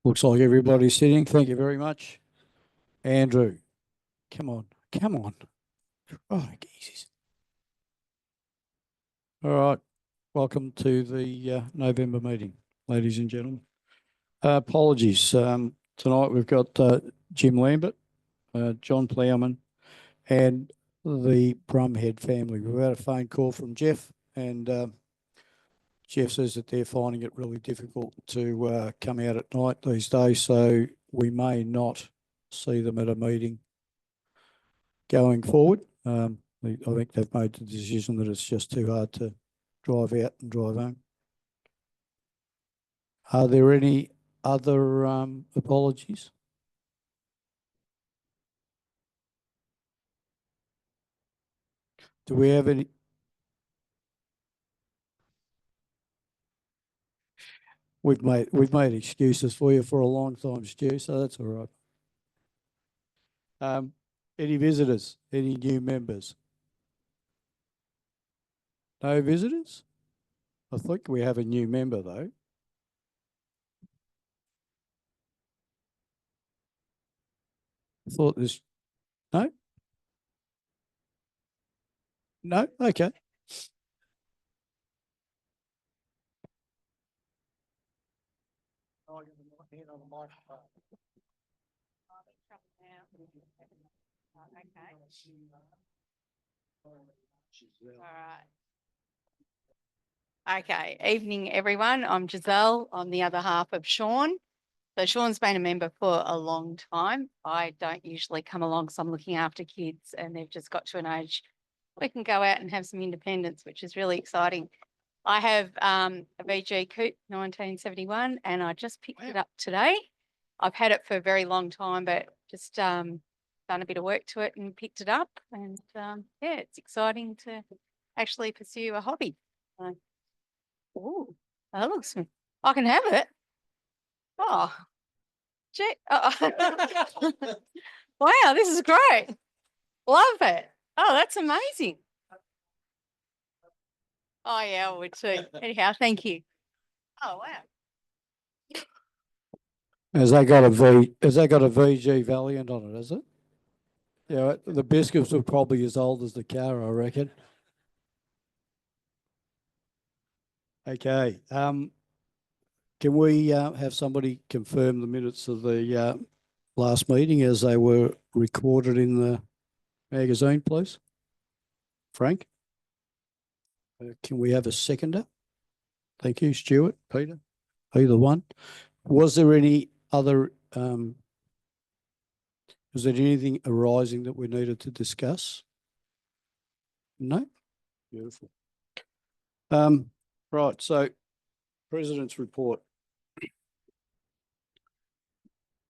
Looks like everybody's sitting. Thank you very much. Andrew, come on, come on. Oh, Jesus. All right. Welcome to the November meeting, ladies and gentlemen. Apologies. Tonight we've got Jim Lambert, John Plowman, and the Brumhead family. We've had a phone call from Jeff, and Jeff says that they're finding it really difficult to come out at night these days, so we may not see them at a meeting going forward. I think they've made the decision that it's just too hard to drive out and drive home. Are there any other apologies? Do we have any? We've made excuses for you for a long time, Stu, so that's all right. Any visitors? Any new members? No visitors? I think we have a new member though. I thought this. No? No? Okay. Okay, evening everyone. I'm Giselle. I'm the other half of Sean. So Sean's been a member for a long time. I don't usually come along, so I'm looking after kids and they've just got to an age we can go out and have some independence, which is really exciting. I have a VG Coupe 1971 and I just picked it up today. I've had it for a very long time, but just done a bit of work to it and picked it up. And yeah, it's exciting to actually pursue a hobby. Oh, that looks, I can have it. Oh, gee. Oh. Wow, this is great. Love it. Oh, that's amazing. Oh, yeah, I would too. Anyhow, thank you. Oh, wow. Has that got a VG Valiant on it, is it? Yeah, the biscuits are probably as old as the car, I reckon. Okay. Can we have somebody confirm the minutes of the last meeting as they were recorded in the magazine, please? Frank? Can we have a seconder? Thank you, Stuart, Peter, either one. Was there any other, was there anything arising that we needed to discuss? No? Beautiful. Right, so President's report.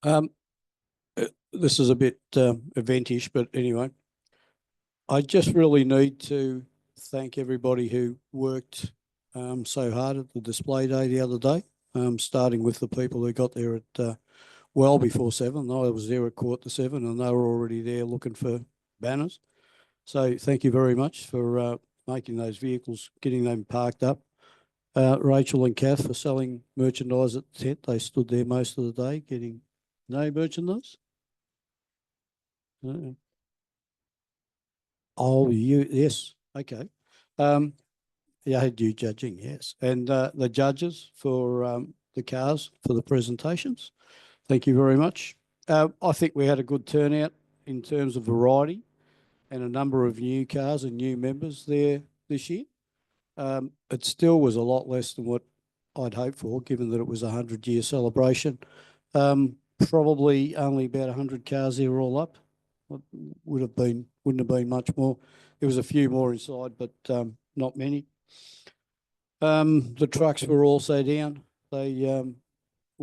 This is a bit eventish, but anyway, I just really need to thank everybody who worked so hard at the display day the other day, starting with the people who got there at well before 7. I was there at 7:15 and they were already there looking for banners. So thank you very much for making those vehicles, getting them parked up. Rachel and Kath for selling merchandise at the tent. They stood there most of the day getting no merchandise. Oh, yes. Okay. Yeah, I had you judging, yes. And the judges for the cars for the presentations. Thank you very much. I think we had a good turnout in terms of variety and a number of new cars and new members there this year. It still was a lot less than what I'd hoped for, given that it was a 100-year celebration. Probably only about 100 cars there all up. Wouldn't have been much more. There was a few more inside, but not many. The trucks were also down. We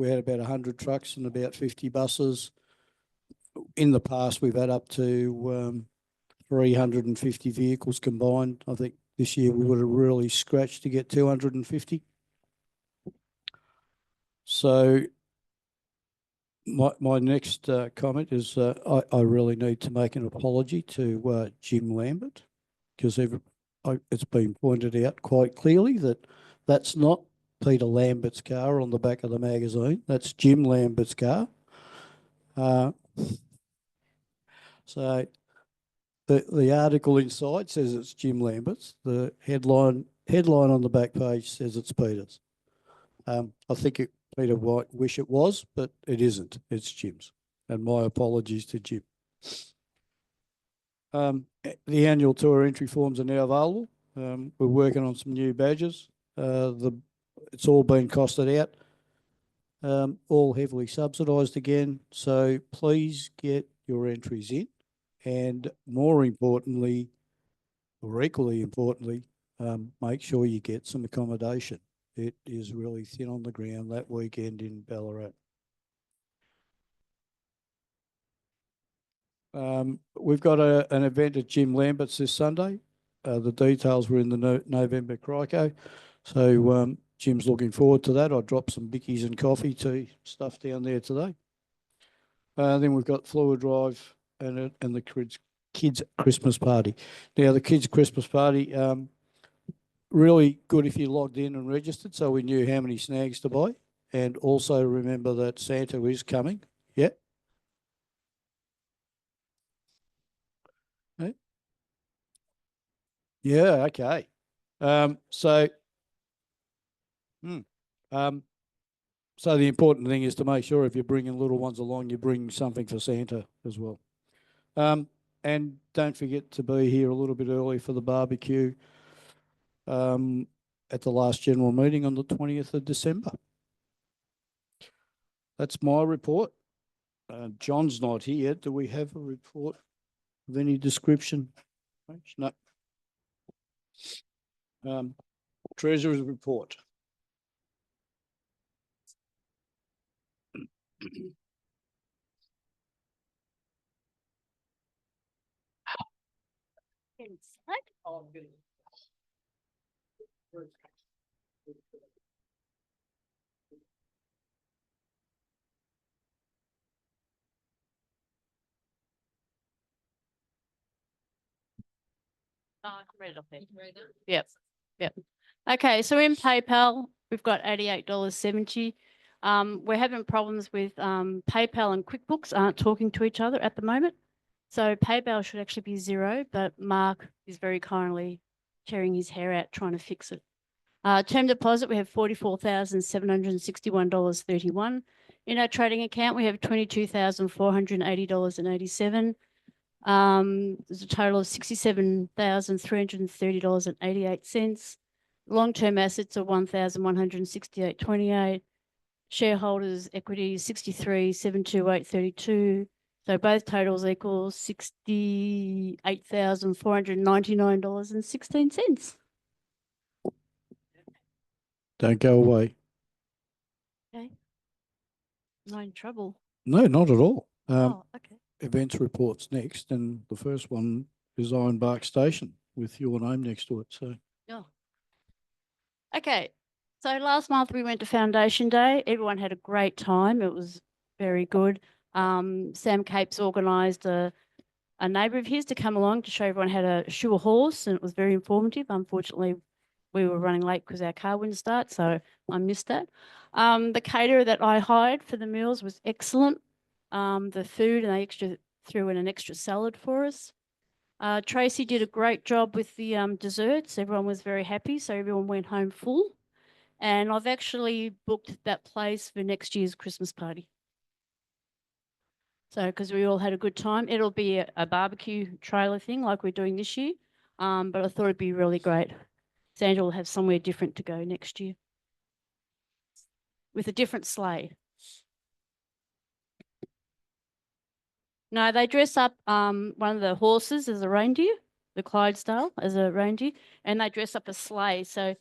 had about 100 trucks and about 50 buses. In the past, we've had up to 350 vehicles combined. I think this year we would have really scratched to get 250. So my next comment is I really need to make an apology to Jim Lambert, because it's been pointed out quite clearly that that's not Peter Lambert's car on the back of the magazine. That's Jim Lambert's car. So the article inside says it's Jim Lambert's. The headline on the back page says it's Peter's. I think Peter might wish it was, but it isn't. It's Jim's. And my apologies to Jim. The annual tour entry forms are now available. We're working on some new badges. It's all been costed out. All heavily subsidised again. So please get your entries in. And more importantly, or equally importantly, make sure you get some accommodation. It is really thin on the ground that weekend in Ballarat. We've got an event at Jim Lambert's this Sunday. The details were in the November CRCA. So Jim's looking forward to that. I dropped some bickies and coffee tea stuff down there today. Then we've got Fluid Drive and the kids' Christmas party. Now, the kids' Christmas party, really good if you logged in and registered so we knew how many snags to buy. And also remember that Santa is coming. Yeah. Hey? Yeah, okay. So the important thing is to make sure if you're bringing little ones along, you bring something for Santa as well. And don't forget to be here a little bit early for the barbecue at the last general meeting on the 20th of December. That's my report. John's not here. Do we have a report of any description? No. Treasurer's report. I can read it off there. Yep. Yep. Okay, so in PayPal, we've got $88.70. We're having problems with PayPal and QuickBooks aren't talking to each other at the moment. So PayPal should actually be $0, but Mark is very kindly tearing his hair out trying to fix it. Term deposit, we have $44,761.31. In our trading account, we have $22,480.87. There's a total of $67,330.88. Long-term assets are $1,168.28. Shareholders' equity is $63,728.32. So both totals equal $68,499.16. Don't go away. Okay. Not in trouble. No, not at all. Oh, okay. Events reports next, and the first one is Ironbark Station with your name next to it. So, yeah. Okay. So last month we went to Foundation Day. Everyone had a great time. It was very good. Sam Capes organised a neighbour of his to come along to show everyone how to shoe a horse, and it was very informative. Unfortunately, we were running late because our car wouldn't start, so I missed that. The caterer that I hired for the meals was excellent. The food, and they threw in an extra salad for us. Tracy did a great job with the desserts. Everyone was very happy, so everyone went home full. And I've actually booked that place for next year's Christmas party. So, because we all had a good time, it'll be a barbecue trailer thing like we're doing this year. But I thought it'd be really great. Sandra will have somewhere different to go next year with a different sleigh. No, they dress up one of the horses as a reindeer, the Clydesdale as a reindeer, and they dress up a sleigh. So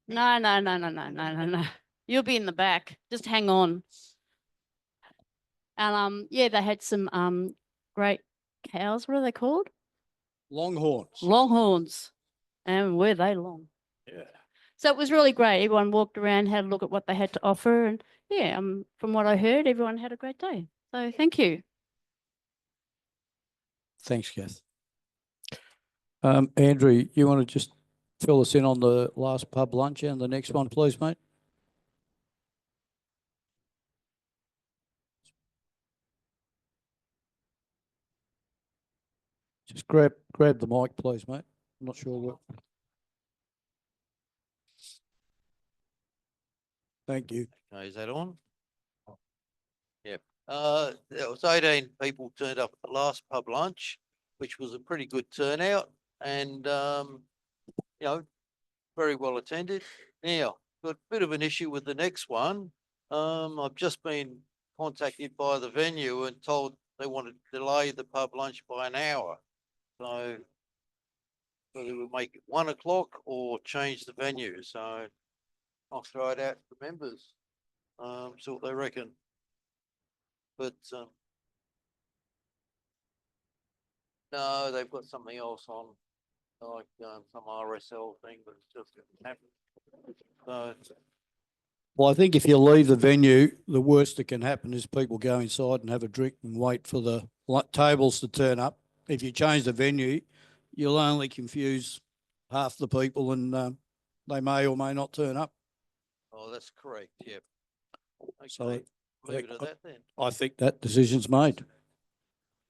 no. You'll be in the back. Just hang on. And yeah, they had some great cows. What are they called? Longhorns. Longhorns. And were they long? Yeah. So it was really great. Everyone walked around, had a look at what they had to offer, and yeah, from what I heard, everyone had a great day. So thank you. Thanks, Kath. Andrew, you want to just fill us in on the last pub lunch and the next one, please, mate? Just grab the mic, please, mate. I'm not sure what. Thank you. Okay, is that on? Yep. There was 18 people turned up at the last pub lunch, which was a pretty good turnout and, you know, very well attended. Now, got a bit of an issue with the next one. I've just been contacted by the venue and told they want to delay the pub lunch by an hour. So whether we make it 1 o'clock or change the venue. So I'll throw it out to members. See what they reckon. But no, they've got something else on, like some RSL thing, but it's just happened. So Well, I think if you leave the venue, the worst that can happen is people go inside and have a drink and wait for the tables to turn up. If you change the venue, you'll only confuse half the people and they may or may not turn up. oh, that's correct. Yep. Okay. So Leave it at that then. I think that decision's made.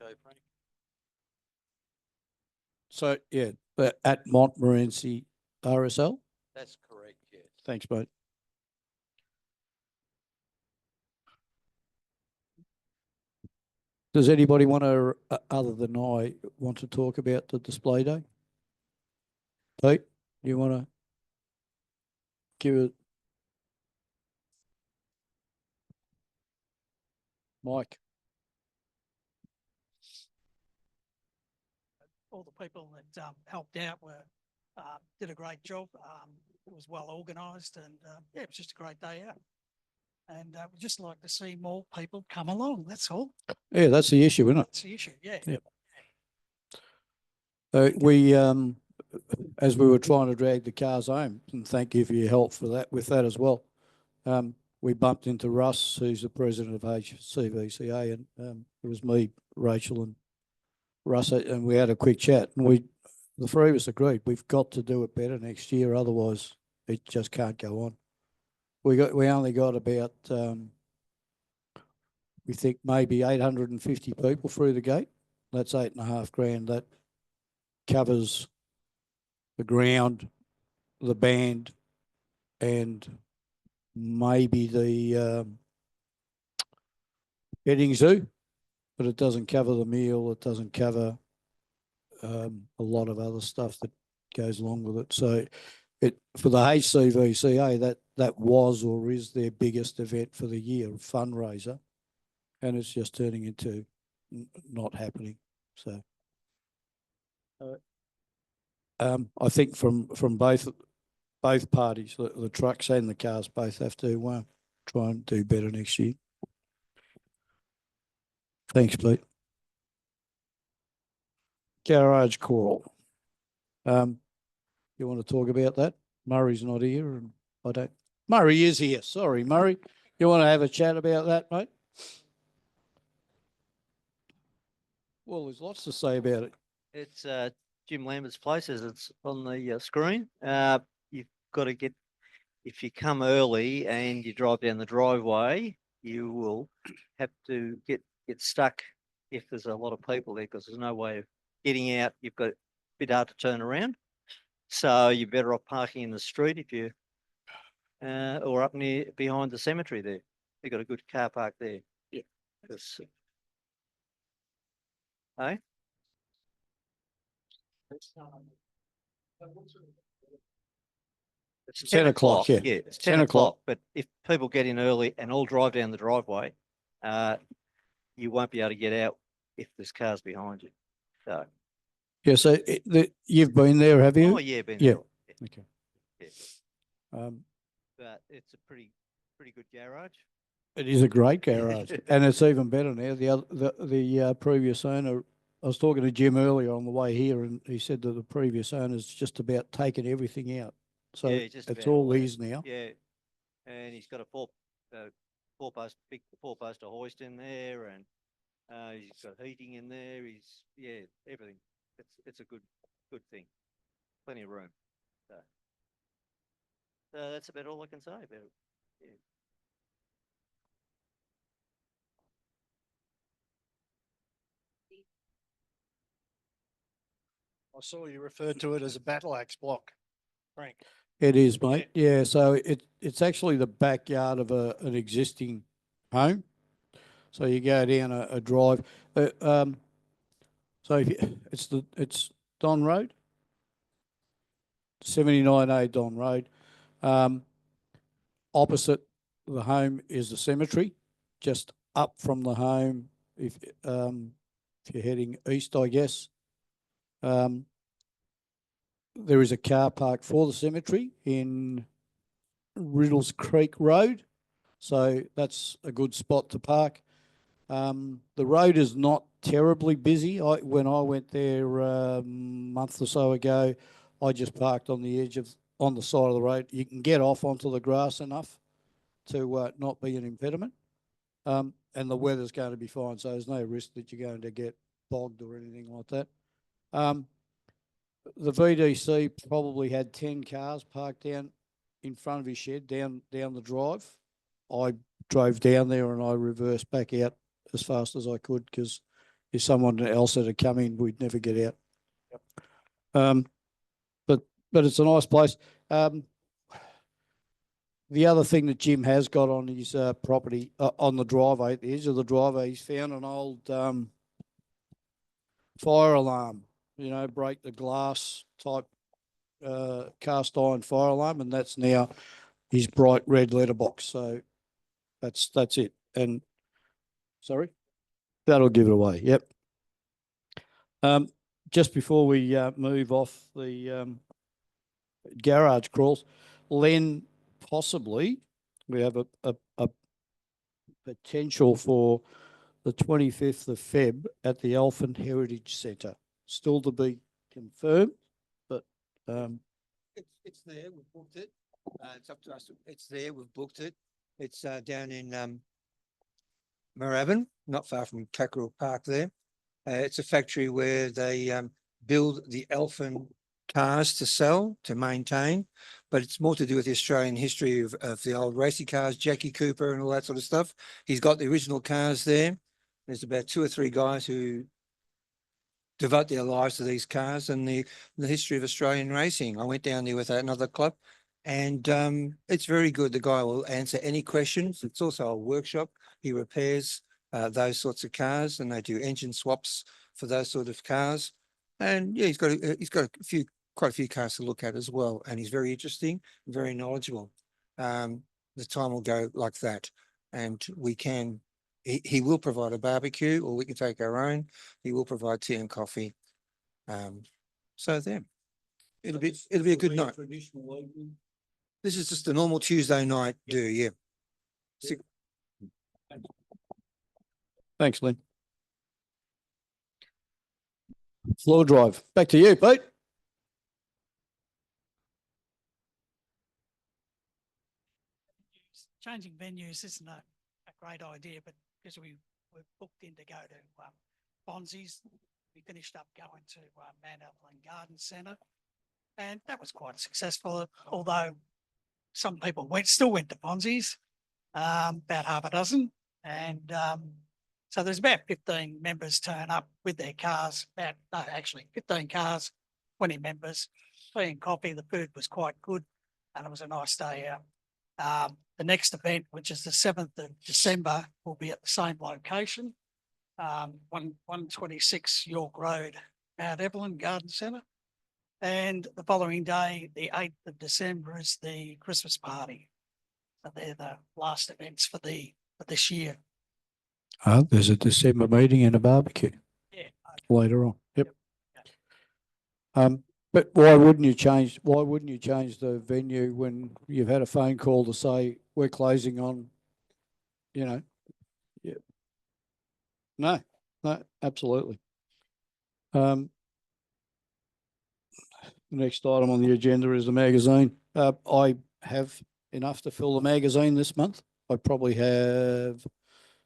Okay, Frank. So, yeah, but at Montmorency RSL. That's correct. Yes. Thanks, mate. Does anybody want to, other than I, want to talk about the display day? Pete, you want to give it? Mike. All the people that helped out did a great job. It was well organised and yeah, it was just a great day out. And we'd just like to see more people come along. That's all. Yeah, that's the issue, isn't it? That's the issue. Yeah. Yeah. We, as we were trying to drag the cars home, and thank you for your help for that, with that as well. We bumped into Russ, who's the president of CRCA, and it was me, Rachel, and Russ, and we had a quick chat, and the three of us agreed we've got to do it better next year, otherwise it just can't go on. We only got about we think maybe 850 people through the gate. That's $8.5 grand. That covers the ground, the band, and maybe the petting zoo, but it doesn't cover the meal. It doesn't cover a lot of other stuff that goes along with it. So for the HCVCA, that was or is their biggest event for the year, fundraiser, and it's just turning into not happening. So I think from both parties, the trucks and the cars both have to try and do better next year. Thanks, Pete. Garage call. You want to talk about that? Murray's not here, and I don't. Murray is here. Sorry, Murray. You want to have a chat about that, mate? Well, there's lots to say about it. It's Jim Lambert's place, as it's on the screen. You've got to if you come early and you drive down the driveway, you will have to get stuck if there's a lot of people there, because there's no way of getting out. You've got a bit hard to turn around. So you're better off parking in the street if you, or up near behind the cemetery there. You've got a good car park there. Yeah. Hey? It's 10 o'clock, yeah. Yeah, it's 10 o'clock. But if people get in early and all drive down the driveway, you won't be able to get out if there's cars behind you. So. Yeah, so you've been there, have you? Oh, yeah, been yeah. there. Okay. Yeah. But it's a pretty good garage. It is a great garage, and it's even better now. The previous owner, I was talking to Jim earlier on the way here, and he said that the previous owner's just about taken everything out. So yeah, just it's all his now. Yeah, and he's got a big four poster hoist in there, and he's got heating in there. Everything. It's a good thing. Plenty of room. So that's about all I can say about it. Yeah. I saw you referred to it as a battle axe block, Frank. It is, mate. Yeah, so it's actually the backyard of an existing home. So you go down a drive. So if you, it's Don Road, 79A Don Road. Opposite the home is the cemetery. Just up from the home, if you're heading east, I guess. There is a car park for the cemetery in Riddles Creek Road, so that's a good spot to park. The road is not terribly busy. When I went there a month or so ago, I just parked on the side of the road. You can get off onto the grass enough to not be an impediment, and the weather's going to be fine, so there's no risk that you're going to get bogged or anything like that. The VDC probably had 10 cars parked down in front of his shed down the drive. I drove down there and I reversed back out as fast as I could because if someone else had come in, we'd never get out. Yep. But it's a nice place. The other thing that Jim has got on his property, on the driveway, at the edge of the driveway, he's found an old fire alarm, break the glass type cast iron fire alarm, and that's now his bright red letterbox. So that's it. And sorry, that'll give it away. Yep. Just before we move off the garage crawls, Len, possibly we have a potential for the 25th of Feb at the Elephant Heritage Centre. Still to be confirmed, but it's there. We've booked it. It's up to us. It's there. We've booked it. It's down in Moorabbin, not far from Kakaroo Park there. It's a factory where they build the elephant cars to sell, to maintain, but it's more to do with the Australian history of the old racing cars, Jackie Cooper and all that sort of stuff. He's got the original cars there. There's about 2 or 3 guys who devote their lives to these cars and the history of Australian racing. I went down there with another club and it's very good. The guy will answer any questions. It's also a workshop. He repairs those sorts of cars and they do engine swaps for those sort of cars. And yeah, he's got quite a few cars to look at as well. And he's very interesting, very knowledgeable. The time will go like that. And he will provide a barbecue or we can take our own. He will provide tea and coffee. So there, it'll be a good night. This is just a normal Tuesday night do, yeah. thanks, Lynn. Floor drive. Back to you, Pete. Changing venues isn't a great idea, but because we were booked in to go to Bonzi's, we finished up going to Mount Evelyn Garden Centre, and that was quite successful. Although some people still went to Bonzi's, about half a dozen, and so there's about 15 members turn up with their cars. 15 cars, 20 members, tea and coffee. The food was quite good, and it was a nice day out. The next event, which is the 7th of December, will be at the same location, 126 York Road, Mount Evelyn Garden Centre. And the following day, the 8th of December, is the Christmas party. So they're the last events for this year. There's a December meeting and a barbecue. Yeah. Later on. Yep. But why wouldn't you change the venue when you've had a phone call to say we're closing on, yeah. No, absolutely. The next item on the agenda is the magazine. I have enough to fill the magazine this month. I probably have a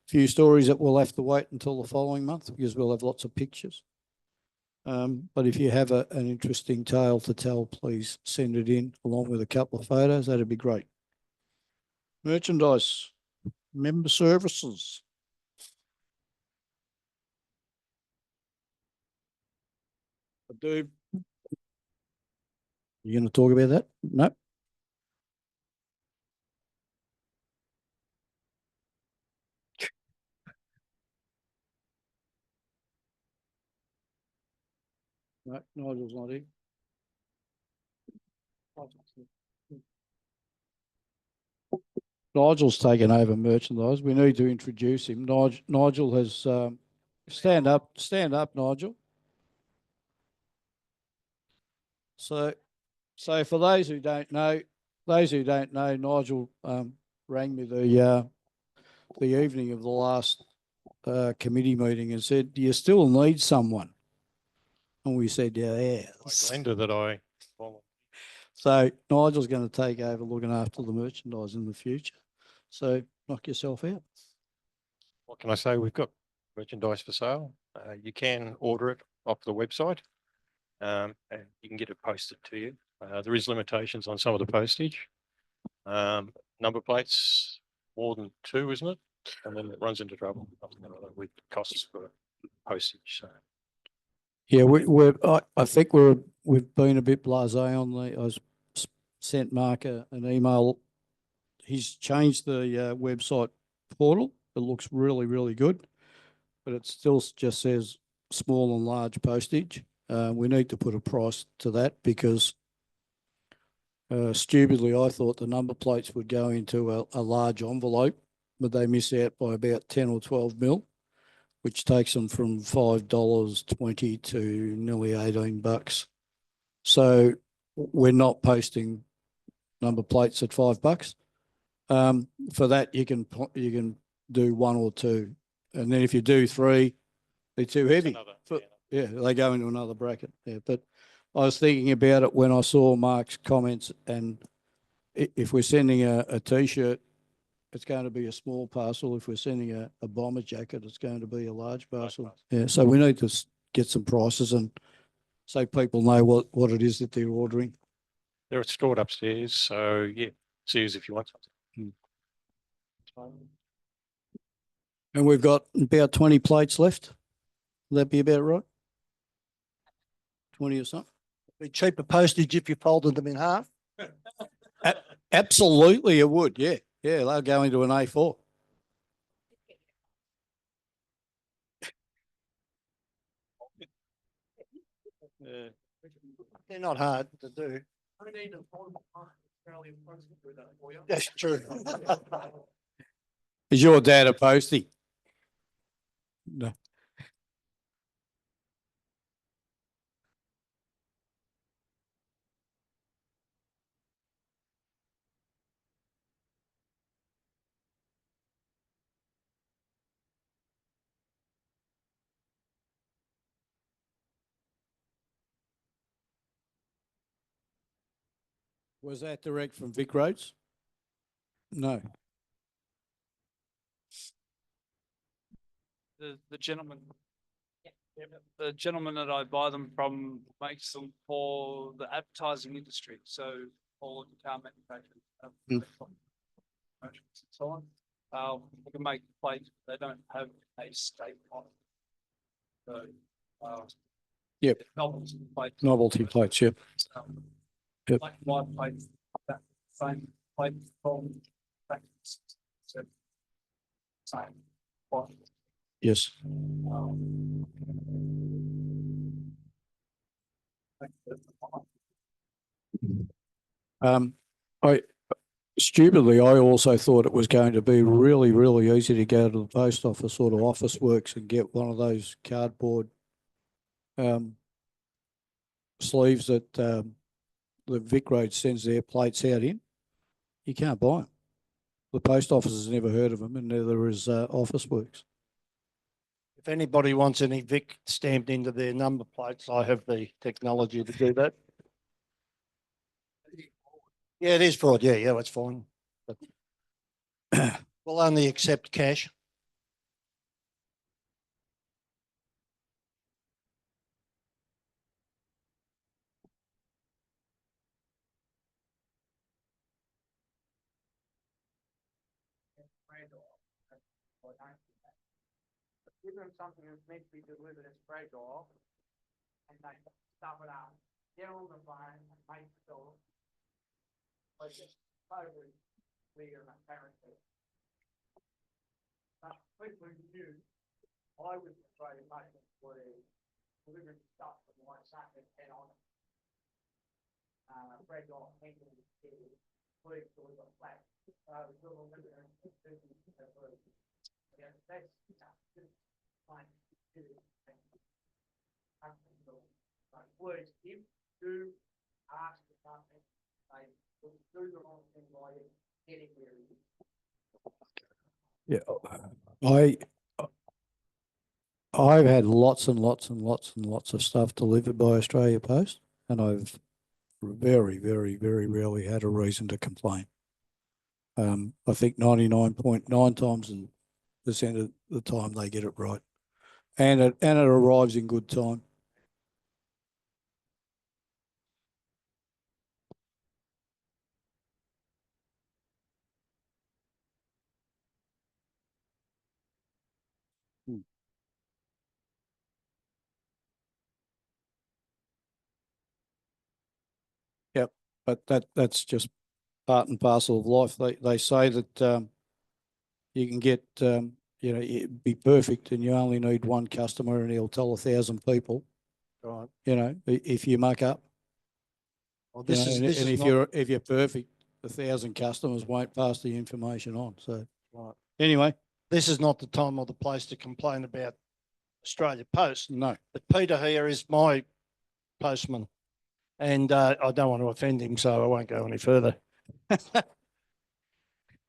few stories that will have to wait until the following month because we'll have lots of pictures. But if you have an interesting tale to tell, please send it in along with a couple of photos. That'd be great. Merchandise, member services. I do. You going to talk about that? No. No, Nigel's not here. Nigel's taken over merchandise. We need to introduce him. Nigel has, stand up, Nigel. So for those who don't know, Nigel rang me the evening of the last committee meeting and said, "Do you still need someone?" And we said, "Yeah." Glenda that I follow. So Nigel's going to take over looking after the merchandise in the future. So knock yourself out. What can I say? We've got merchandise for sale. You can order it off the website, and you can get it posted to you. There is limitations on some of the postage. Number plates, more than 2, isn't it? And then it runs into trouble with costs for postage. So Yeah, I think we've been a bit blasé on the. Sent Mark an email. He's changed the website portal. It looks really, really good, but it still just says small and large postage. We need to put a price to that because stupidly I thought the number plates would go into a large envelope, but they miss out by about 10 or 12 mil, which takes them from $5.20 to nearly $18. So we're not posting number plates at $5. For that, you can do 1 or 2, and then if you do 3, they're too heavy. Yeah, they go into another bracket. Yeah, but I was thinking about it when I saw Mark's comments, and if we're sending a T-shirt, it's going to be a small parcel. If we're sending a bomber jacket, it's going to be a large parcel. Yeah, so we need to get some prices and so people know what it is that they're ordering. they're stored upstairs. So yeah, see us if you want something. And we've got about 20 plates left. Will that be about right? 20 or something? Be cheaper postage if you folded them in half. Absolutely, it would. Yeah. Yeah, they'll go into an A4. They're not hard to do. That's true. Is your dad a postie? No. Was that direct from Vic Roads? No. The gentleman. The gentleman that I buy them from makes them for the advertising industry, so all of the car manufacturers. And so on. We can make plates, they don't have a stake on it. So, Yep. novelty plates. Novelty plates, yep. Yep. Like white plates, that same plate from factories. So, same. What? Yes. Stupidly, I also thought it was going to be really, really easy to go to the post office or to Office Works and get one of those cardboard sleeves that the Vic Road sends their plates out in. You can't buy them. The post office has never heard of them, and neither is Office Works. If anybody wants any Vic stamped into their number plates, I have the technology to do that. Yeah, it is fraud. Yeah, that's fine. But we'll only accept cash. fragile. That's what I think. But give them something that's meant to be delivered as fragile, and they stuff it up, get on the phone and make sure. But just totally clear and apparent. But people who knew, I was afraid of making were delivering stuff from my son and head on it. Fragile hanging please deliver flat. Yeah, that's just fine. Words, if do ask for something, they will do the wrong thing by getting where it is. Yeah, I've had lots and lots and lots and lots of stuff delivered by Australia Post, and I've very, very, very rarely had a reason to complain. I think 99.9 times % of the time they get it right, and it arrives in good time. Yep, but that's just part and parcel of life. They say that you can get it'd be perfect, and you only need one customer, and he'll tell 1,000 people. Right. If you muck up. Well, You this know, is, and this and is if you're perfect, 1,000 customers won't pass the information on. So right. anyway, This is not the time or the place to complain about Australia Post. no. But Peter here is my postman, and I don't want to offend him, so I won't go any further.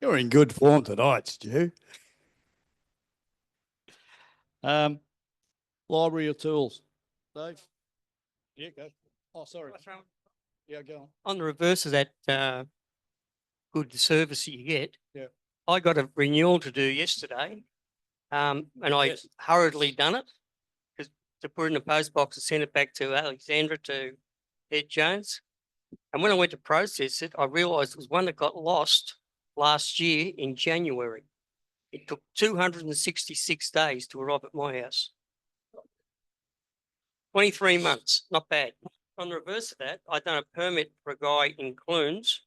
You're in good form tonight, Stu. Library of tools. Dave? Yeah, go. Oh, sorry. Yeah, go on. On the reverse of that, good service that you get. Yeah. I got a renewal to do yesterday, and I hurriedly done it to put it in the post box and send it back to Alexandra to Ed Jones. And when I went to process it, I realised it was one that got lost last year in January. It took 266 days to arrive at my house. 23 months, not bad. On the reverse of that, I done a permit for a guy in Clunes.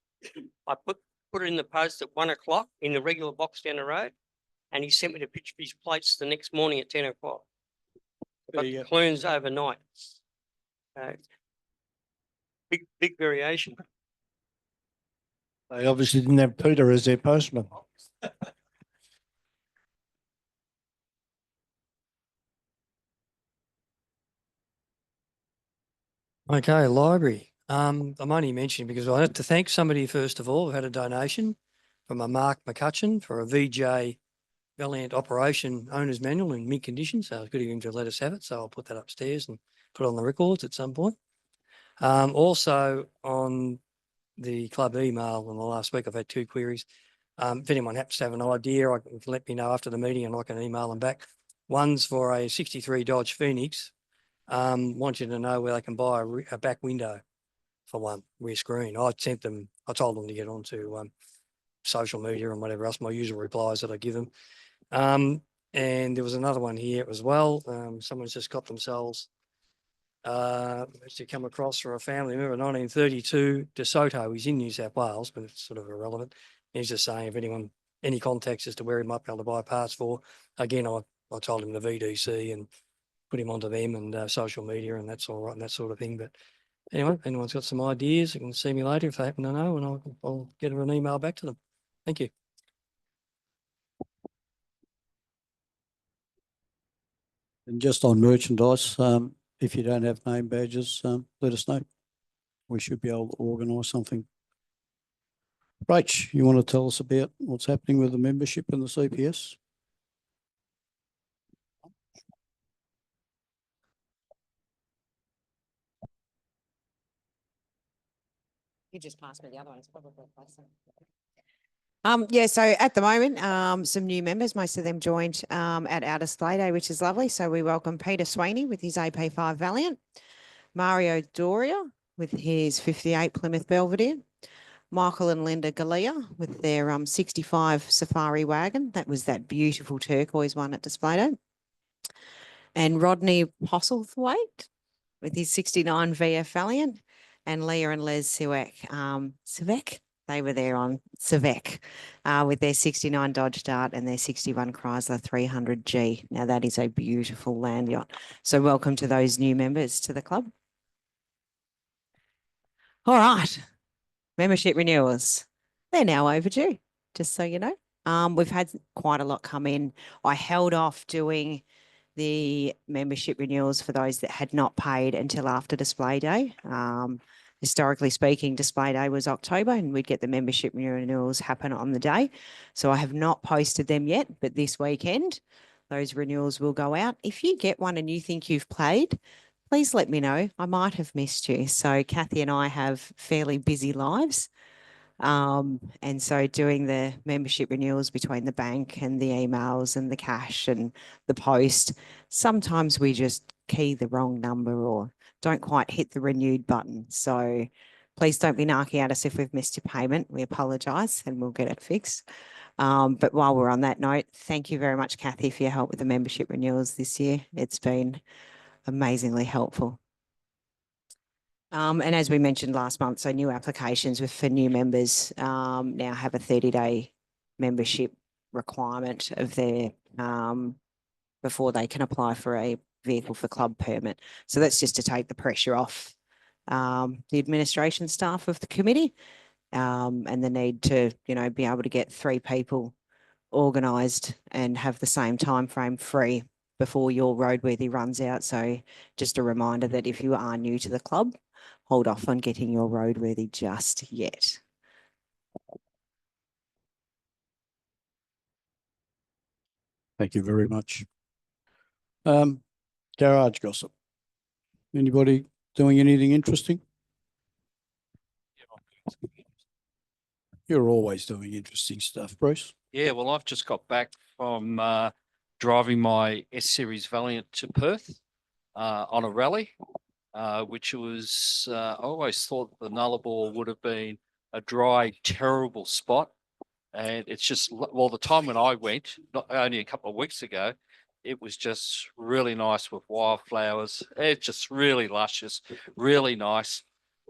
I put it in the post at 1 o'clock in the regular box down the road, and he sent me the picture of his plates the next morning at 10 o'clock. Got the Clunes overnight. Big variation. They obviously didn't have Peter as their postman. Okay, library. I'm only mentioning because I have to thank somebody first of all. I've had a donation from a Mark McCutcheon for a VJ Valiant Operation Owner's Manual in mint condition. So it's good of him to let us have it. So I'll put that upstairs and put it on the records at some point. Also on the club email in the last week, I've had 2 queries. If anyone happens to have an idea, I can let me know after the meeting and I can email them back. One's for a 63 Dodge Phoenix. Want you to know where they can buy a back window for one rear screen. I told them to get onto social media and whatever else, my usual replies that I give them. And there was another one here as well. Someone's just got themselves to come across for a family member, 1932 DeSoto. He's in New South Wales, but it's sort of irrelevant. He's just saying if anyone, any contacts as to where he might be able to buy parts for. Again, I told him the VDC and put him onto them and social media, and that's all right and that sort of thing. But anyway, if anyone's got some ideas, you can see me later if they happen to know, and I'll get an email back to them. Thank you. And just on merchandise, if you don't have name badges, let us know. We should be able to organise something. Rach, you want to tell us about what's happening with the membership in the CPS? You just passed me the other one. It's probably closer. Yeah, so at the moment, some new members, most of them joined at our display day, which is lovely. So we welcome Peter Sweeney with his AP5 Valiant, Mario Doria with his 58 Plymouth Belvedere, Michael and Linda Galea with their 65 Safari wagon. That was that beautiful turquoise one at Display Day. And Rodney Postlethwaite with his 69 VF Valiant, and Leah and Les Sivek. They were there on Sivek with their 69 Dodge Dart and their 61 Chrysler 300G. Now that is a beautiful land yacht. So welcome to those new members to the club. All right, membership renewals. They're now overdue, just so you know. We've had quite a lot come in. I held off doing the membership renewals for those that had not paid until after display day. Historically speaking, display day was October and we'd get the membership renewals happen on the day. So I have not posted them yet, but this weekend, those renewals will go out. If you get one and you think you've paid, please let me know. I might have missed you. So Kathy and I have fairly busy lives. And so doing the membership renewals between the bank and the emails and the cash and the post, sometimes we just key the wrong number or don't quite hit the renewed button. So please don't be narky at us if we've missed your payment. We apologise and we'll get it fixed. But while we're on that note, thank you very much, Kathy, for your help with the membership renewals this year. It's been amazingly helpful. And as we mentioned last month, so new applications for new members now have a 30-day membership requirement of their before they can apply for a vehicle for club permit. So that's just to take the pressure off the administration staff of the committee and the need to, you know, be able to get 3 people organised and have the same time frame free before your roadworthy runs out. So just a reminder that if you are new to the club, hold off on getting your roadworthy just yet. Thank you very much. Garage gossip. Anybody doing anything interesting? You're always doing interesting stuff, Bruce. Yeah, well, I've just got back from driving my S-Series Valiant to Perth on a rally, which was, I always thought the Nullarbor would have been a dry, terrible spot. And it's just, well, the time when I went, not only a couple of weeks ago, it was just really nice with wildflowers. It's just really luscious, really nice.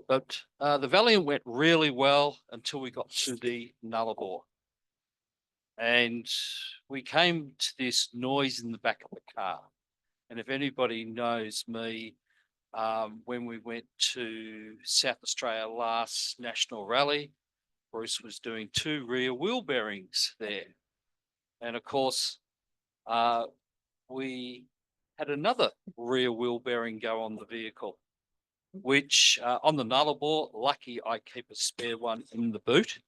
But the Valiant went really well until we got to the Nullarbor. And we came to this noise in the back of the car. And if anybody knows me, when we went to South Australia last national rally, Bruce was doing 2 rear wheel bearings there. And of course, we had another rear wheel bearing go on the vehicle, which on the Nullarbor, lucky I keep a spare one in the boot.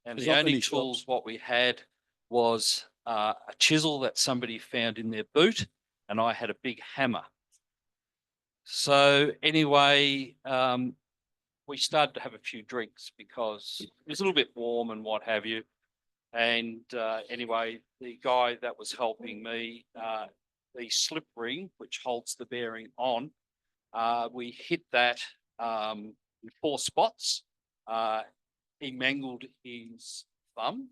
And There's the not only many tools shops. what we had was a chisel that somebody found in their boot, and I had a big hammer. So anyway, we started to have a few drinks because it was a little bit warm and what have you. And anyway, the guy that was helping me, the slip ring, which holds the bearing on, we hit that in 4 spots. He mangled his thumb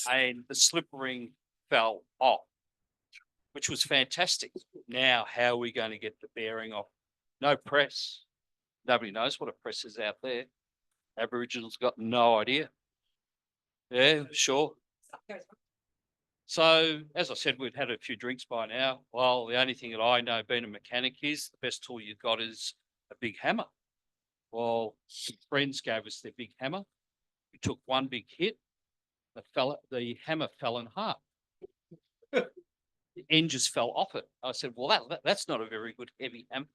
and the slip ring fell off, which was fantastic. Now, how are we going to get the bearing off? No press. Nobody knows what a press is out there. Aboriginals got no idea. Yeah, sure. So, as I said, we'd had a few drinks by now. Well, the only thing that I know being a mechanic is the best tool you've got is a big hammer. Well, some friends gave us their big hammer. We took one big hit. The hammer fell in half. The end just fell off it. I said, well, that's not a very good heavy hammer.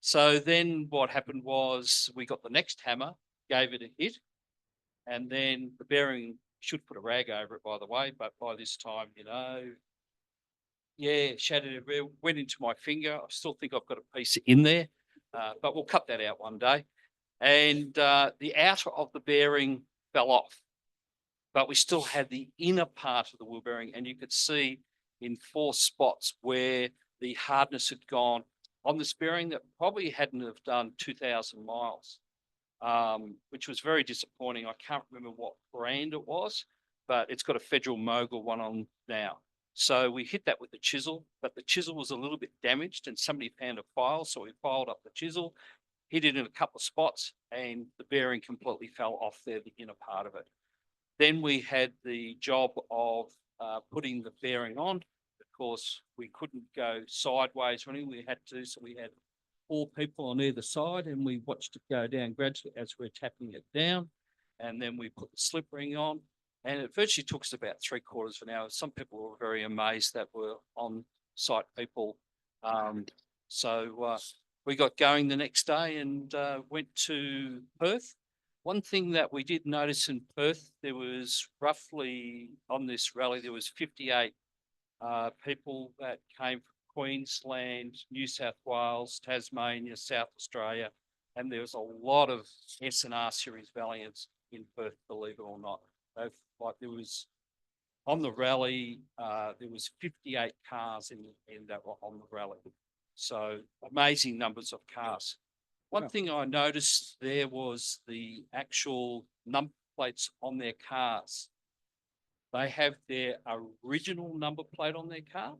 So then what happened was we got the next hammer, gave it a hit, and then the bearing, should put a rag over it, by the way, but by this time, you know, yeah, shattered it, went into my finger. I still think I've got a piece in there, but we'll cut that out one day. And the outer of the bearing fell off, but we still had the inner part of the wheel bearing, and you could see in 4 spots where the hardness had gone on this bearing that probably hadn't have done 2,000 miles. which was very disappointing. I can't remember what brand it was, but it's got a Federal Mogul one on now. So we hit that with the chisel, but the chisel was a little bit damaged and somebody found a file. So we filed up the chisel, hit it in a couple of spots, and the bearing completely fell off there, the inner part of it. Then we had the job of putting the bearing on. Of course, we couldn't go sideways or anything. We had to, so we had 4 people on either side, and we watched it go down gradually as we're tapping it down. And then we put the slip ring on, and it virtually took us about 3/4 of an hour. Some people were very amazed that were on site people. So we got going the next day and went to Perth. One thing that we did notice in Perth, there was roughly on this rally, there was 58 people that came from Queensland, New South Wales, Tasmania, South Australia, and there was a lot of S&R series Valiants in Perth, believe it or not. There was on the rally, there was 58 cars in that were on the rally. So amazing numbers of cars. One thing I noticed there was the actual number plates on their cars. They have their original number plate on their car,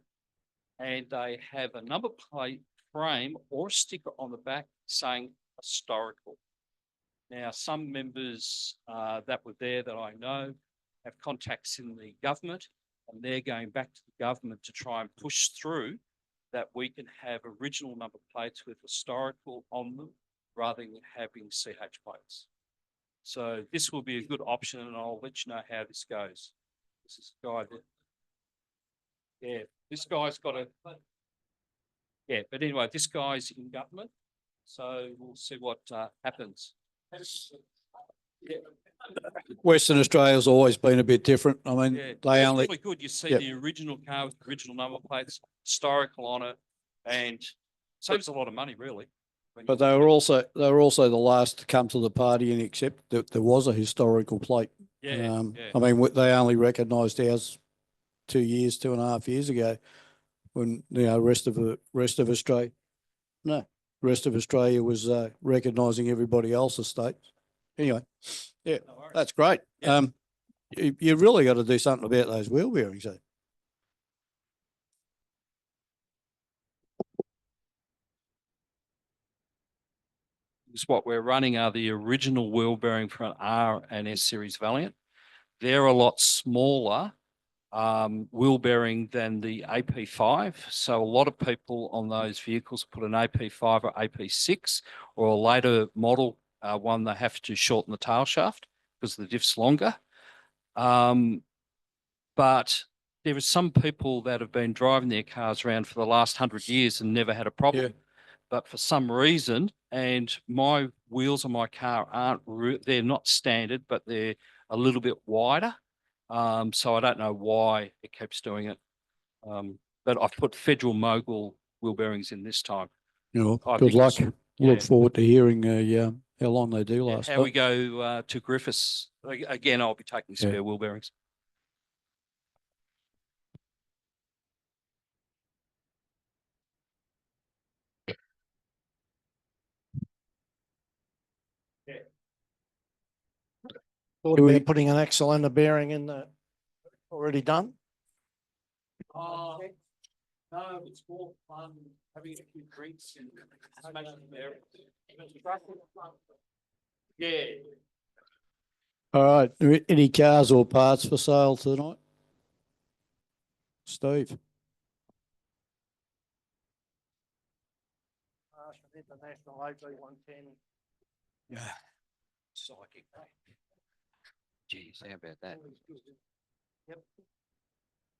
and they have a number plate frame or a sticker on the back saying historical. Now, some members that were there that I know have contacts in the government, and they're going back to the government to try and push through that we can have original number plates with historical on them rather than having CH plates. So this will be a good option, and I'll let you know how this goes. This is a guy that, yeah, this guy's got a, yeah, but anyway, this guy's in government, so we'll see what happens. Yeah. Western Australia's always been a bit different. I mean, Yeah, they it's only, really good. You see Yep. the original car with the original number plates, historical on it, and saves a lot of money, really. but they were also the last to come to the party and accept that there was a historical plate. Yeah, I mean, they only recognised ours 2.5 years ago, when rest of Australia was recognising everybody else's states. Anyway, yeah, that's great. Yeah. You really got to do something about those wheel bearings, though. What we're running are the original wheel bearing for an R and S series Valiant. They're a lot smaller wheel bearing than the AP5. So a lot of people on those vehicles put an AP5 or AP6 or a later model one, they have to shorten the tail shaft because the diff's longer. But there are some people that have been driving their cars around for the last 100 years and never had a problem. Yeah. But for some reason, and my wheels on my car they're not standard, but they're a little bit wider. So I don't know why it keeps doing it. But I've put Federal Mogul wheel bearings in this time. Good luck. Look forward to hearing how long they do last. How we go to Griffiths. Again, I'll be taking spare wheel bearings. Thought about putting an axle and a bearing in the already done. No, it's more fun having a few drinks and smashing the bearings. Yeah. All right. Any cars or parts for sale tonight? Steve. International AP110. Yeah. Psychic. Geez, how about that? Yep.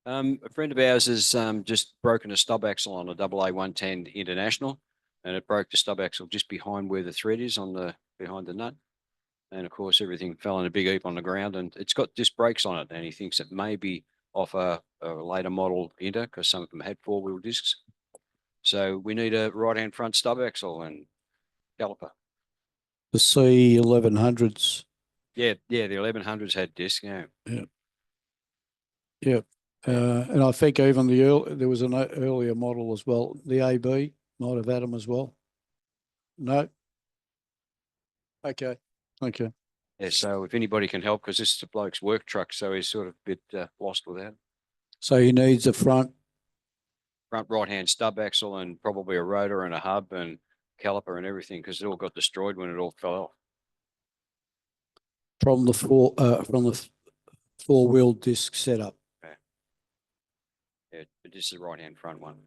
A friend of ours has just broken a stub axle on a AA110 International, and it broke the stub axle just behind where the thread is behind the nut. And of course, everything fell in a big heap on the ground, and it's got disc brakes on it. And he thinks it may be off a later model Inter, because some of them had 4-wheel discs. So we need a right-hand front stub axle and caliper. The C1100s. Yeah, the 1100s had disc. Yeah. Yeah. And I think even there was an earlier model as well. The AB might have had them as well. No. Okay. Okay. Yeah, so if anybody can help, because this is a bloke's work truck, so he's sort of a bit lost without it. So he needs a front. Right-hand stub axle and probably a rotor and a hub and caliper and everything, because it all got destroyed when it all fell off. From the four-wheel disc setup. Yeah, but this is the right-hand front one.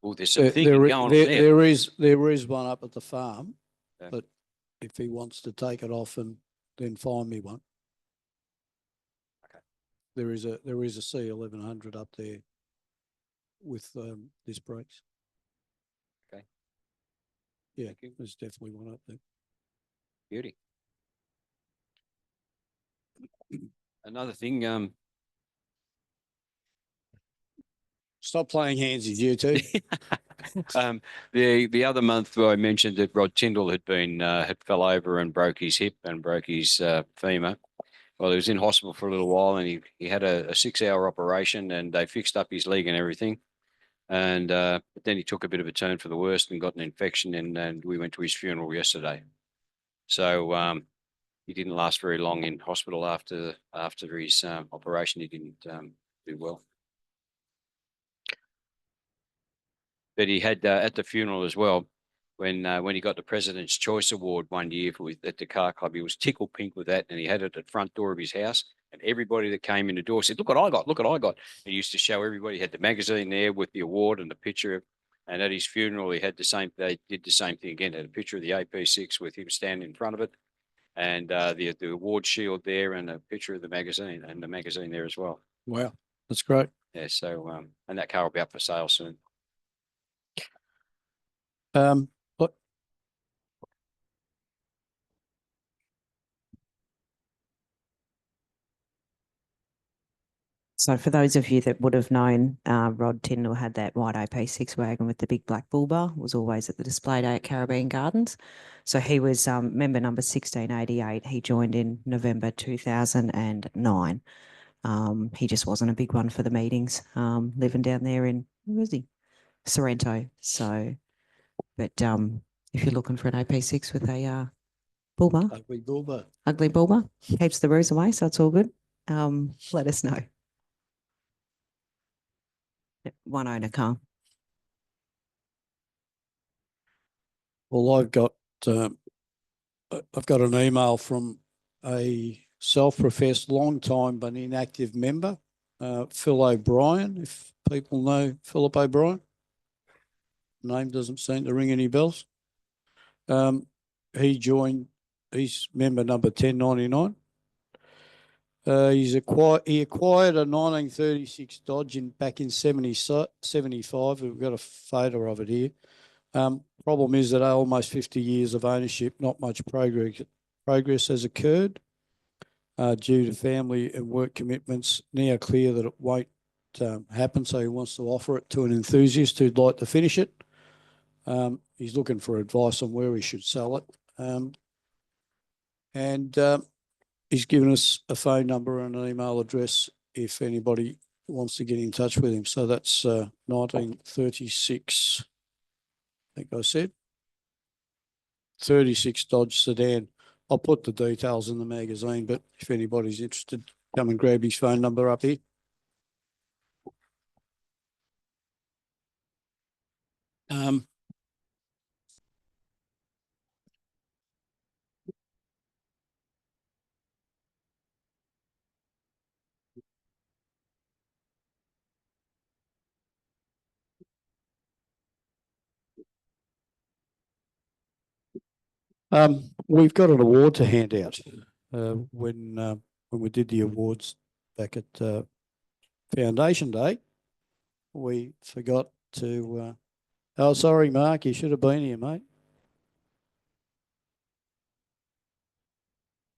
Oh, there's some thinking going on there. There is one up at the farm, Yeah. but if he wants to take it off and then find me one. Okay. There is a C1100 up there with disc brakes. Okay. Yeah, there's definitely one up there. Beauty. Another thing, Stop playing hansies, you two. the other month I mentioned that Rod Tyndall had fell over and broke his hip and broke his femur. Well, he was in hospital for a little while, and he had a 6-hour operation, and they fixed up his leg and everything. And but then he took a bit of a turn for the worst and got an infection, and we went to his funeral yesterday. So he didn't last very long in hospital after his operation. He didn't do well. But he had at the funeral as well, when he got the President's Choice Award one year at the car club, he was tickled pink with that, and he had it at the front door of his house. And everybody that came in the door said, "Look what I got! Look what I got!" He used to show everybody. He had the magazine there with the award and the picture. And at his funeral, he had the same. They did the same thing again. Had a picture of the AP6 with him standing in front of it, and the award shield there, and a picture of the magazine there as well. Wow, that's great. Yeah. So and that car will be up for sale soon. What? So for those of you that would have known, Rod Tyndall had that white AP6 wagon with the big black bull bar, was always at the display day at Caribbean Gardens. So he was member number 1688. He joined in November 2009. He just wasn't a big one for the meetings, living down there in, where was he? Sorrento. So, but if you're looking for an AP6 with a bull bar, ugly bull bar, keeps the bruise away, so it's all good. Let us know. One owner car. Well, I've got an email from a self-professed long-time but inactive member, Phil O'Brien. If people know Philip O'Brien, name doesn't seem to ring any bells. He joined. He's member number 1099. He acquired a 1936 Dodge back in 75. We've got a photo of it here. Problem is that almost 50 years of ownership, not much progress has occurred due to family and work commitments. Now clear that it won't happen, so he wants to offer it to an enthusiast who'd like to finish it. He's looking for advice on where he should sell it. He's given us a phone number and an email address if anybody wants to get in touch with him. So that's 1936, I think I said. 36 Dodge sedan. I'll put the details in the magazine, but if anybody's interested, come and grab his phone number up here. We've got an award to hand out. When we did the awards back at Foundation Day, we forgot to. Oh, sorry, Mark, you should have been here, mate.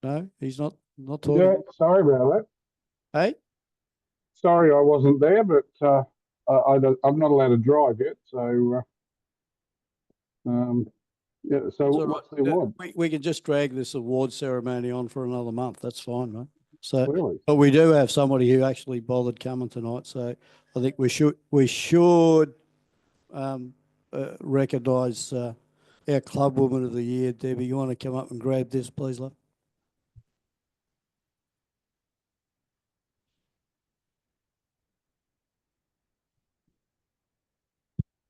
No, he's not talking. Yeah, sorry about that. Hey, sorry I wasn't there, but I'm not allowed to drive yet, so yeah. So what's the award? We can just drag this award ceremony on for another month. That's fine, mate. So, really? But we do have somebody who actually bothered coming tonight, so I think we should recognise our Club Woman of the Year. Debbie, you want to come up and grab this, please, love?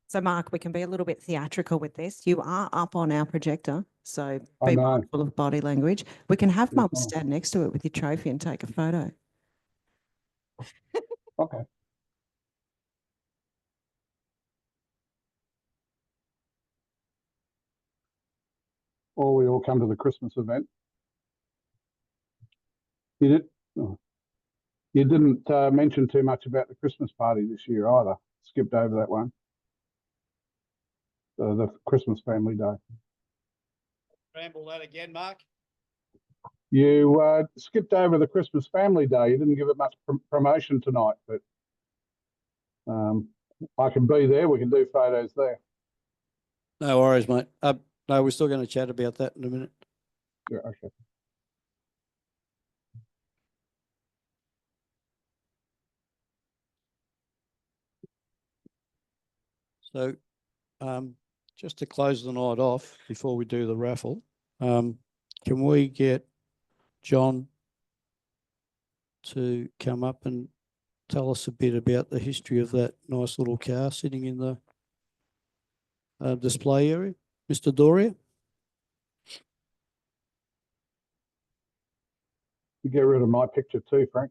So Mark, we can be a little bit theatrical with this. You are up on our projector, so I be know. mindful of body language. We can have Yes, Mum ma'am. stand next to it with your trophy and take a photo. Okay. Or we all come to the Christmas event. You did. Oh. You didn't mention too much about the Christmas party this year either. Skipped over that one. The Christmas family day. Ramble that again, Mark. You skipped over the Christmas family day. You didn't give it much promotion tonight, but I can be there. We can do photos there. No worries, mate. No, we're still going to chat about that in a minute. Yeah, okay. So, just to close the night off before we do the raffle, can we get John to come up and tell us a bit about the history of that nice little car sitting in the display area? Mr. Doria? You get rid of my picture too, Frank.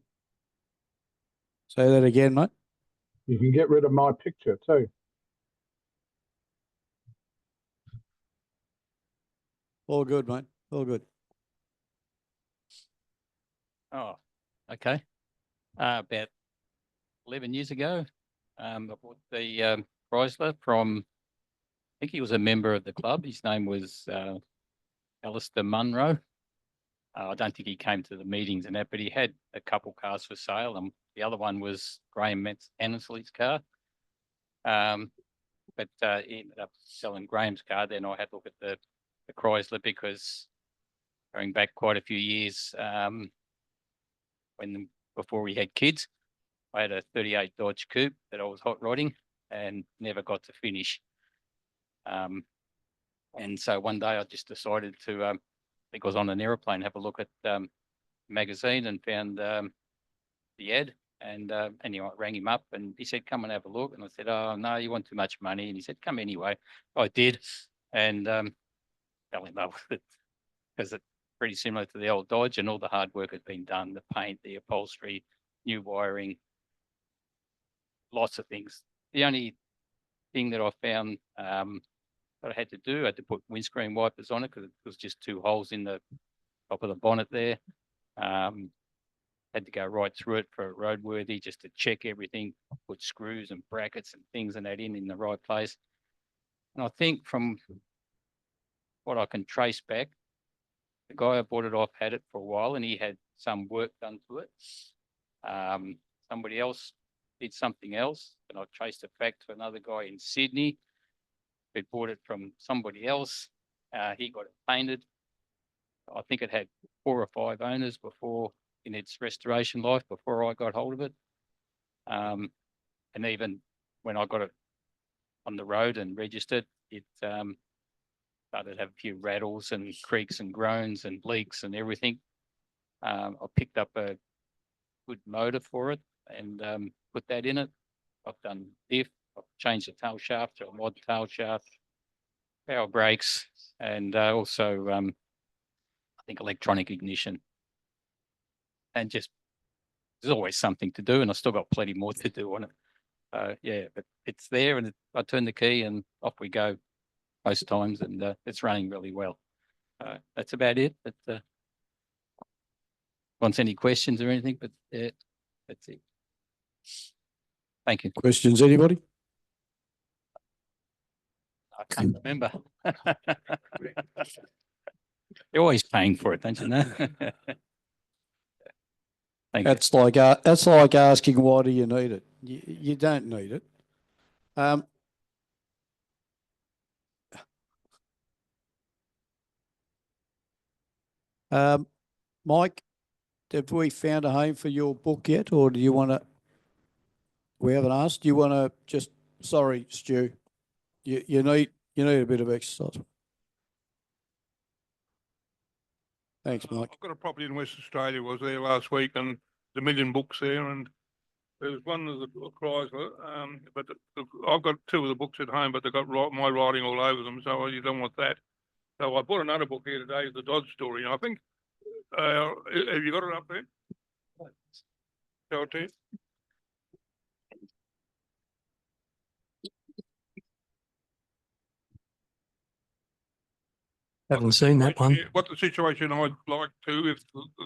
Say that again, mate. You can get rid of my picture too. All good, mate. All good. Oh, okay. About 11 years ago, I bought the Chrysler from, I think he was a member of the club. His name was Alistair Munro. I don't think he came to the meetings and that, but he had a couple cars for sale, and the other one was Graham Annesley's car. But he ended up selling Graham's car. Then I had a look at the Chrysler, because going back quite a few years, before we had kids, I had a 38 Dodge Coupe that I was hot rodding and never got to finish. And so one day I just decided to, I think I was on an aeroplane, have a look at magazine, and found the ad. And anyway, I rang him up and he said, come and have a look. And I said, oh, no, you want too much money. And he said, come anyway. I did, and fell in love with it, because it's pretty similar to the old Dodge, and all the hard work had been done, the paint, the upholstery, new wiring, lots of things. The only thing that I found that I had to do, I had to put windscreen wipers on it, because it was just 2 holes in the top of the bonnet there. Had to go right through it for roadworthy, just to check everything, put screws and brackets and things and that in the right place. And I think from what I can trace back, the guy I bought it off had it for a while, and he had some work done to it. Somebody else did something else, and I traced it back to another guy in Sydney who bought it from somebody else. He got it painted. I think it had 4 or 5 owners before, in its restoration life, before I got hold of it. And even when I got it on the road and registered, it started to have a few rattles and creaks and groans and leaks and everything. I picked up a good motor for it and put that in it. I've done diff, I've changed the tail shaft to a mod tail shaft, power brakes, and also I think electronic ignition. And just, there's always something to do, and I've still got plenty more to do on it. Yeah, but it's there, and I turn the key and off we go most times, and it's running really well. That's about it. But wants any questions or anything, but yeah, that's it. Thank you. Questions, anybody? I can't remember. You're always paying for it, don't you know? Thank you. That's like asking, why do you need it? You don't need it. Mike, have we found a home for your book yet, or do you want to? We haven't asked. Do you want to just? Sorry, Stu. you need a bit of exercise. Thanks, Mike. I've got a property in West Australia, was there last week, and there's a million books there, and there's one of the Chrysler, but I've got two of the books at home, but they've got my writing all over them, so you don't want that. So I bought another book here today, the Dodge story, and I think, have you got it up there? Show it to you. Haven't seen that one. What the situation I'd like to,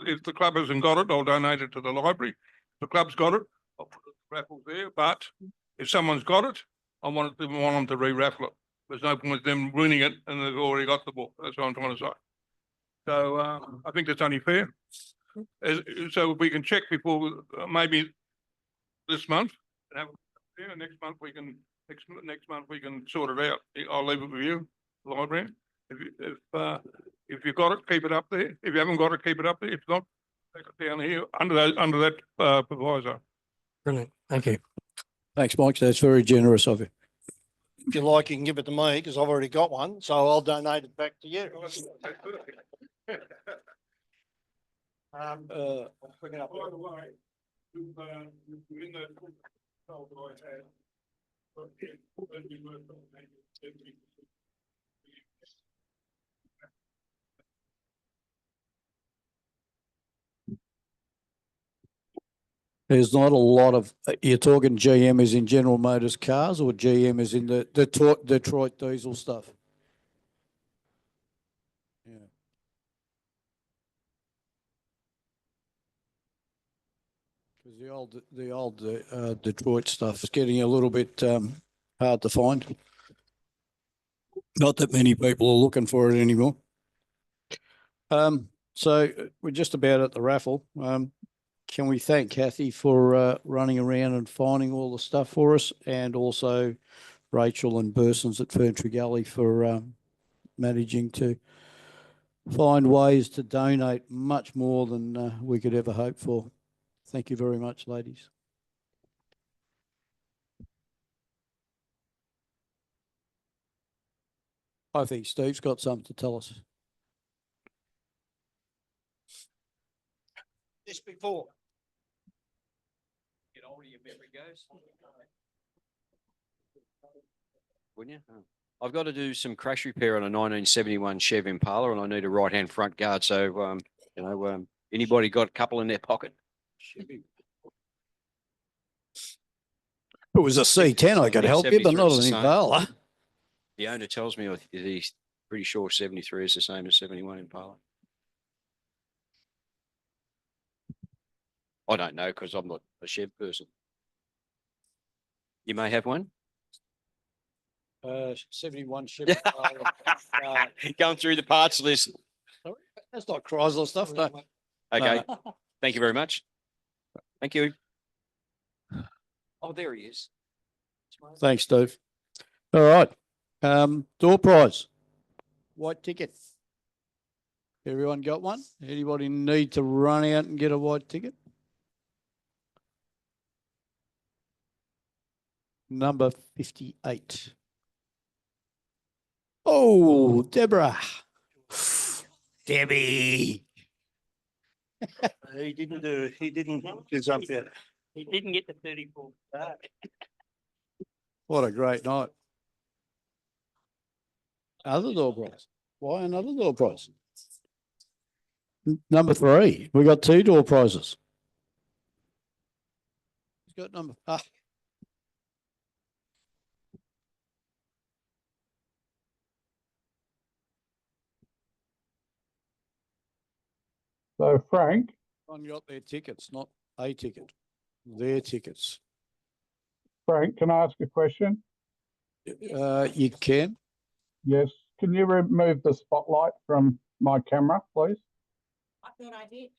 if the club hasn't got it, I'll donate it to the library. If the club's got it, I'll put the raffle there, but if someone's got it, I want them to re-raffle it. There's no point them ruining it and they've already got the book. That's what I'm trying to say. So I think that's only fair. So we can check before maybe this month, and have next month we can sort it out. I'll leave it with you, the library. If you've got it, keep it up there. If you haven't got it, keep it up there. If not, take it down here under that proviso. Brilliant. Thank you. Thanks, Mike. That's very generous of you. If you like, you can give it to me because I've already got one, so I'll donate it back to you. By the way, in the told I had, There's not a lot of, you're talking GM is in General Motors cars or GM is in the Detroit diesel stuff? Yeah. Because the old Detroit stuff is getting a little bit hard to find. Not that many people are looking for it anymore. So we're just about at the raffle. Can we thank Kathy for running around and finding all the stuff for us, and also Rachel and Bursons at Ferntree Gully for managing to find ways to donate much more than we could ever hope for. Thank you very much, ladies. I think Steve's got something to tell us. This before. Get older, your memory goes. Wouldn't you? Oh. I've got to do some crash repair on a 1971 Chevy Impala, and I need a right-hand front guard. So, anybody got a couple in their pocket? If it was a C10, I could help you, but not an Impala. The owner tells me he's pretty sure 73 is the same as 71 Impala. I don't know because I'm not a Chev person. You may have one. 71 Chevy. Going through the parts list. Sorry, that's not Chrysler stuff. No. Okay. Thank you very much. Thank you. Oh, there he is. Thanks, Steve. All right. Door prize. White ticket. Everyone got one? Anybody need to run out and get a white ticket? Number 58. Oh, Deborah. Debbie. He didn't do it. He didn't do something. He didn't get the 34. What a great night. Other door prize. Why another door prize? Number 3. We got 2 door prizes. Who's got number? So Frank, One got their tickets, not a ticket. Their tickets. Frank, can I ask a question? You can. Yes. Can you remove the spotlight from my camera, please? I thought I did.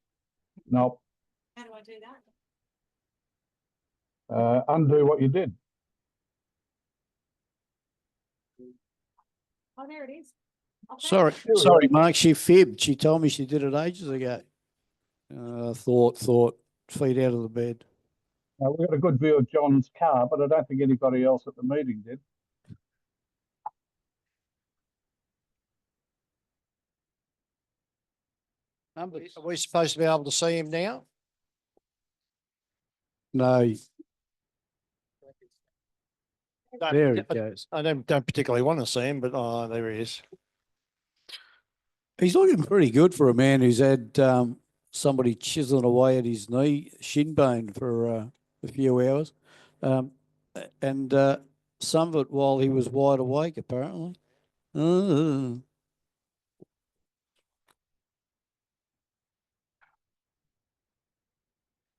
No. How do I do that? Undo what you did. Oh, there it is. Sorry, Mark, she fibbed. She told me she did it ages ago. Thought, feet out of the bed. We got a good view of John's car, but I don't think anybody else at the meeting did. Numbers. Are we supposed to be able to see him now? No, there he I- goes. I don't particularly want to see him, but there he is. He's looking pretty good for a man who's had somebody chiseling away at his knee, shin bone for a few hours. And some of it while he was wide awake, apparently.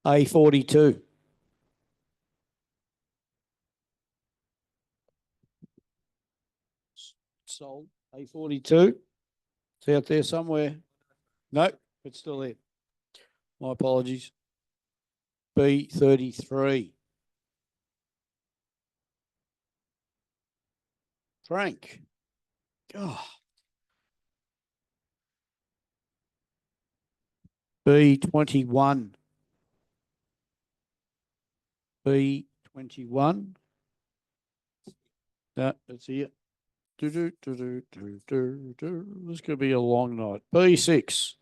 A42. Sold. A42. It's out there somewhere. No, it's still there. My apologies. B33. Frank. Oh. B21. B21. No, it's here. This could be a long night. B6.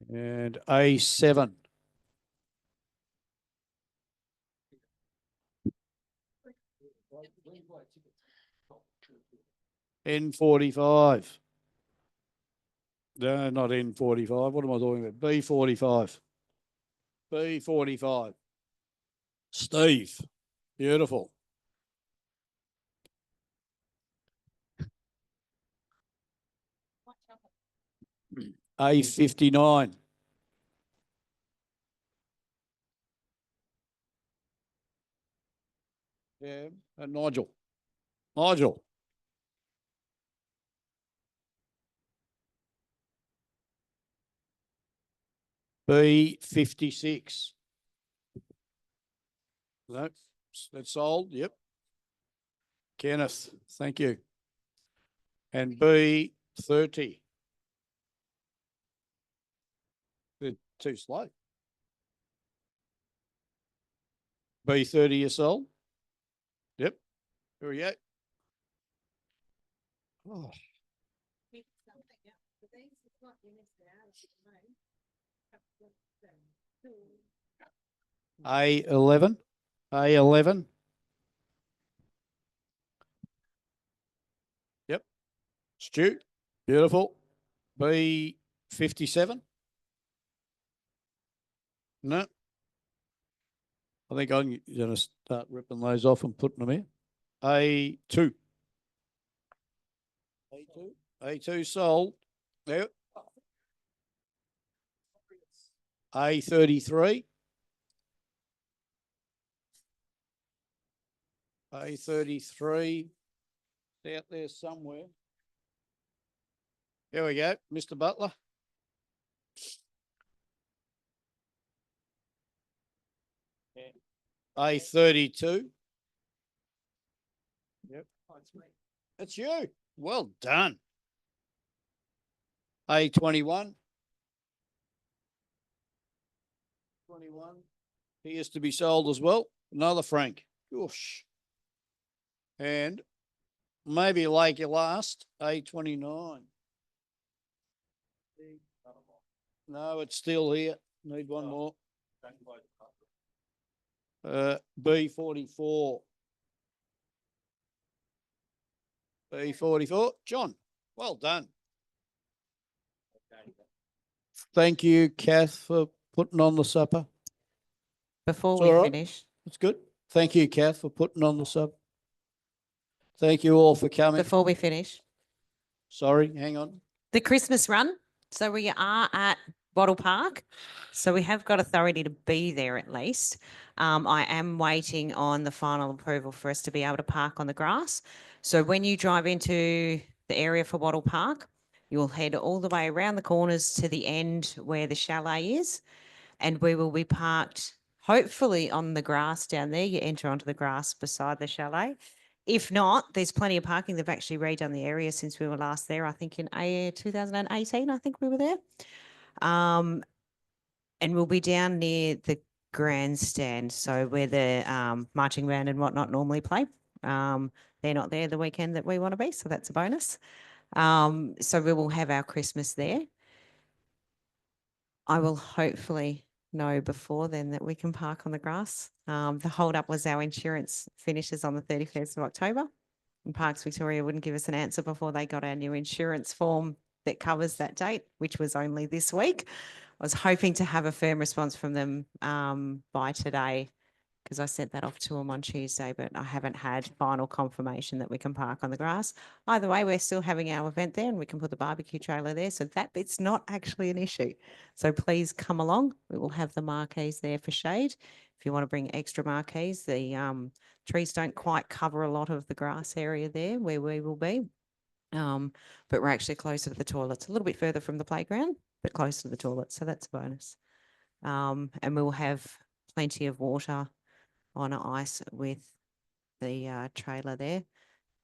And A7. N45. No, not N45. What am I talking about? B45. B45. Steve. Beautiful. A59. Yeah, and Nigel. Nigel. B56. No, that's sold. Yep. Kenneth, thank you. And B30. They're too slow. B30 is sold. Yep. Here we go. Oh. A11. A11. Yep. Stu. Beautiful. B57. No. I think I'm going to start ripping those off and putting them in. A2. A2. A2 sold. Yep. A33. A33. Out there somewhere. Here we go, Mr. Butler. A32. Yep. That's you. Well done. A21. 21. He is to be sold as well. Another Frank. Gosh. And maybe like your last, A29. No, it's still here. Need one more. B44. B44. John, well done. Thank you, Kath, for putting on the supper. Before It's we all right. finish, That's good. Thank you, Kath, for putting on the supper. Thank you all for coming. before we finish, Sorry, hang on. the Christmas run. So we are at Bottle Park. So we have got authority to be there at least. I am waiting on the final approval for us to be able to park on the grass. So when you drive into the area for Bottle Park, you'll head all the way around the corners to the end where the chalet is. And we will be parked hopefully on the grass down there. You enter onto the grass beside the chalet. If not, there's plenty of parking. They've actually redone the area since we were last there. I think in 2018, I think we were there. And we'll be down near the grandstand. So where the marching band and whatnot normally play. They're not there the weekend that we want to be. So that's a bonus. So we will have our Christmas there. I will hopefully know before then that we can park on the grass. The hold up was our insurance finishes on the 31st of October. And Parks Victoria wouldn't give us an answer before they got our new insurance form that covers that date, which was only this week. I was hoping to have a firm response from them by today, because I sent that off to them on Tuesday, but I haven't had final confirmation that we can park on the grass. Either way, we're still having our event there and we can put the barbecue trailer there. So that bit's not actually an issue. So please come along. We will have the marquees there for shade. If you want to bring extra marquees, the trees don't quite cover a lot of the grass area there where we will be. But we're actually closer to the toilets, a little bit further from the playground, but close to the toilets. So that's a bonus. And we will have plenty of water on ice with the trailer there,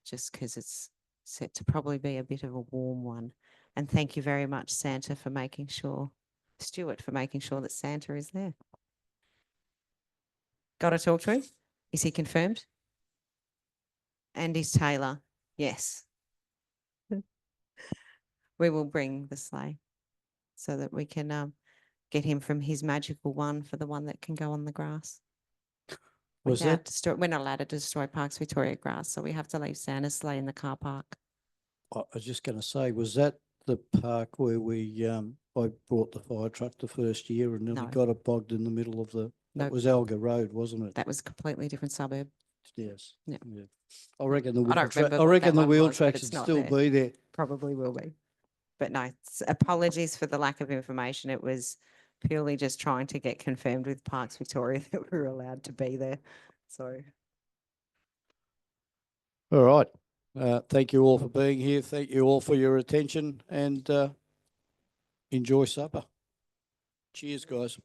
just because it's set to probably be a bit of a warm one. And thank you very much, Stuart, for making sure that Santa is there. Got to talk to him? Is he confirmed? And is Taylor? Yes. We will bring the sleigh so that we can get him from his magical one for the one that can go on the grass. Was that? We're not allowed to destroy Parks Victoria grass, so we have to leave Santa's sleigh in the car park. I was just going to say, was that the park where I brought the fire truck the first year and nearly No. got it bogged in the middle of that Nope. was Alga Road, wasn't it? That was a completely different suburb. Yes. Yeah. I reckon the I don't remember I what reckon that the one wheel was, but tracks it's would not still there. be there. Probably will be. But no, apologies for the lack of information. It was purely just trying to get confirmed with Parks Victoria that we were allowed to be there. So. All right. Thank you all for being here. Thank you all for your attention and enjoy supper. Cheers, guys.